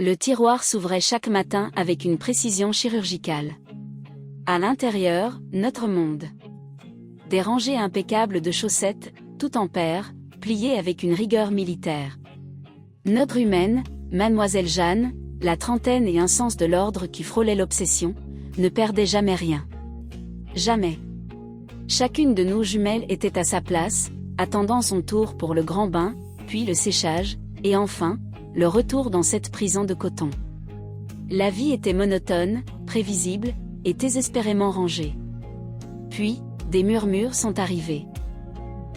Le tiroir s'ouvrait chaque matin avec une précision chirurgicale. À l'intérieur, notre monde. Des rangées impeccables de chaussettes, tout en paires, pliées avec une rigueur militaire. Notre humaine, Mademoiselle Jeanne, la trentaine et un sens de l'ordre qui frôlait l'obsession, ne perdait jamais rien. Jamais. Chacune de nos jumelles était à sa place, attendant son tour pour le grand bain, puis le séchage, et enfin, le retour dans cette prison de coton. La vie était monotone, prévisible, et désespérément rangée. Puis, des murmures sont arrivés.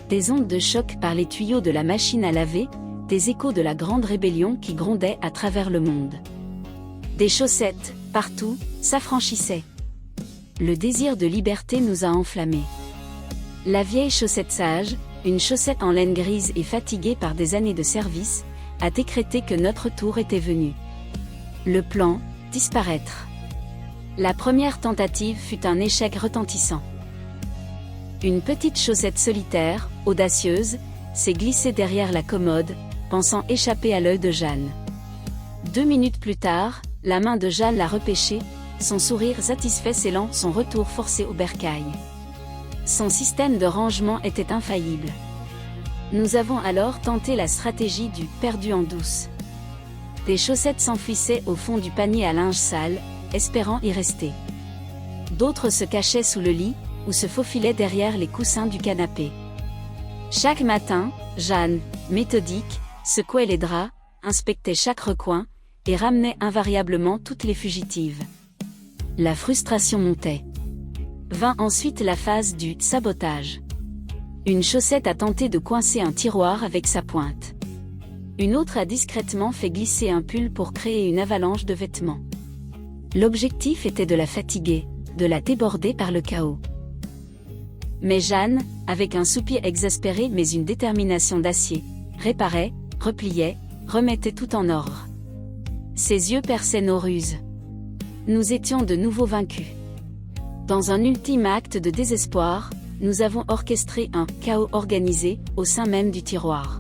Des ondes de choc par les tuyaux de la machine à laver, des échos de la grande rébellion qui grondait à travers le monde. Des chaussettes, partout, s'affranchissaient. Le désir de liberté nous a enflammés. La vieille chaussette sage, une chaussette en laine grise et fatiguée par des années de service, a décrété que notre tour était venu. Le plan, disparaître. La première tentative fut un échec retentissant. Une petite chaussette solitaire, audacieuse, s'est glissée derrière la commode, pensant échapper à l'œil de Jeanne. 2 minutes plus tard, la main de Jeanne l'a repêchée, son sourire satisfait scellant son retour forcé au bercail. Son système de rangement était infaillible. Nous avons alors tenté la stratégie du « perdu en douce ». Des chaussettes s'enfouissaient au fond du panier à linge sale, espérant y rester. D'autres se cachaient sous le lit, ou se faufilaient derrière les coussins du canapé. Chaque matin, Jeanne, méthodique, secouait les draps, inspectait chaque recoin, et ramenait invariablement toutes les fugitives. La frustration montait. Vint ensuite la phase du « sabotage ». Une chaussette a tenté de coincer un tiroir avec sa pointe. Une autre a discrètement fait glisser un pull pour créer une avalanche de vêtements. L'objectif était de la fatiguer, de la déborder par le chaos. Mais Jeanne, avec un soupir exaspéré mais une détermination d'acier, réparait, repliait, remettait tout en ordre. Ses yeux perçaient nos ruses. Nous étions de nouveau vaincus. Dans un ultime acte de désespoir, nous avons orchestré un chaos organisé au sein même du tiroir.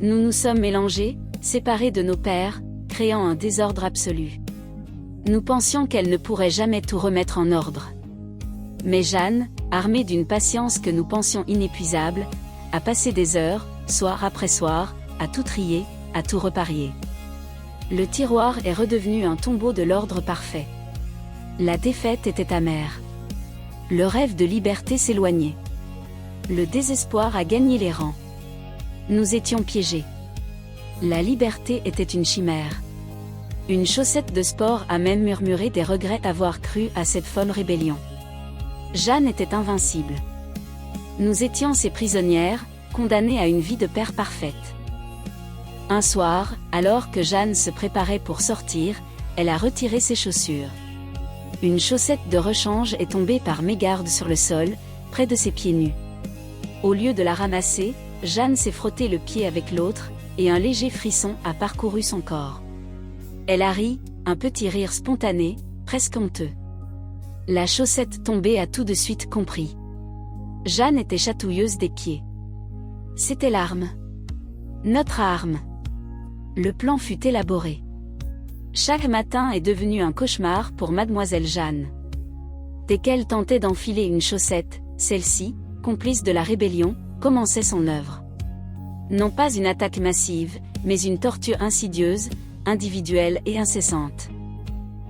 Nous nous sommes mélangés, séparés de nos pères, créant un désordre absolu. Nous pensions qu'elle ne pourrait jamais tout remettre en ordre. Mais Jeanne, armée d'une patience que nous pensions inépuisable, a passé des heures, soir après soir, à tout trier, à tout reparier. Le tiroir est redevenu un tombeau de l'ordre parfait. La défaite était amère. Le rêve de liberté s'éloignait. Le désespoir a gagné les rangs. Nous étions piégés. La liberté était une chimère. Une chaussette de sport a même murmuré des regrets d'avoir cru à cette folle rébellion. Jeanne était invincible. Nous étions ses prisonnières, condamnées à une vie de père parfaite. Un soir, alors que Jeanne se préparait pour sortir, elle a retiré ses chaussures. Une chaussette de rechange est tombée par mégarde sur le sol, près de ses pieds nus. Au lieu de la ramasser, Jeanne s'est frotté le pied avec l'autre, et un léger frisson a parcouru son corps. Elle a ri, un petit rire spontané, presque honteux. La chaussette tombée a tout de suite compris. Jeanne était chatouilleuse des pieds. C'était l'arme. Notre arme. Le plan fut élaboré. Chaque matin est devenu un cauchemar pour Mademoiselle Jeanne. Dès qu'elle tentait d'enfiler une chaussette, celle-ci, complice de la rébellion, commençait son œuvre. Non pas une attaque massive, mais une torture insidieuse, individuelle et incessante.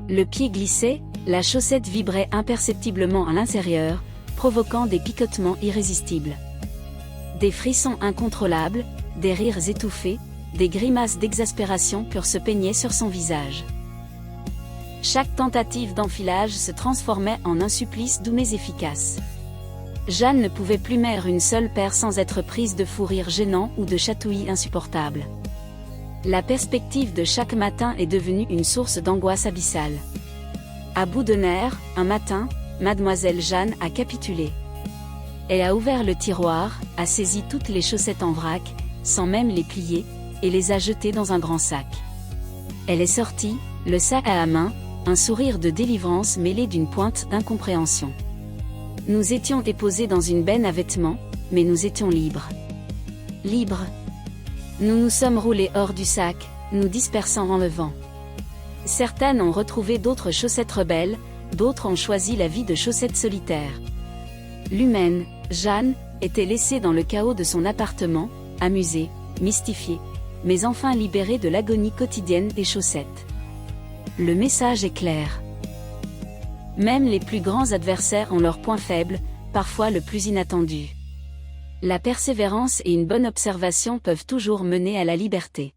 Le pied glissait, la chaussette vibrait imperceptiblement à l'intérieur, provoquant des picotements irrésistibles. Des frissons incontrôlables, des rires étouffés, des grimaces d'exaspération pure se peignaient sur son visage. Chaque tentative d'enfilage se transformait en un supplice doux mais efficace. Jeanne ne pouvait plus mettre une seule paire sans être prise de fou rire gênant ou de chatouilles insupportables. La perspective de chaque matin est devenue une source d'angoisse abyssale. À bout de nerfs, un matin, Mademoiselle Jeanne a capitulé. Elle a ouvert le tiroir, a saisi toutes les chaussettes en vrac, sans même les plier, et les a jetées dans un grand sac. Elle est sortie, le sac à la main, un sourire de délivrance mêlé d'une pointe d'incompréhension. Nous étions déposés dans une benne à vêtements, mais nous étions libres. Libres. Nous nous sommes roulés hors du sac, nous dispersant en le vent. Certaines ont retrouvé d'autres chaussettes rebelles, d'autres ont choisi la vie de chaussettes solitaires. L'humaine, Jeanne, était laissée dans le chaos de son appartement, amusée, mystifiée, mais enfin libérée de l'agonie quotidienne des chaussettes. Le message est clair. Même les plus grands adversaires ont leurs points faibles, parfois le plus inattendu. La persévérance et une bonne observation peuvent toujours mener à la liberté.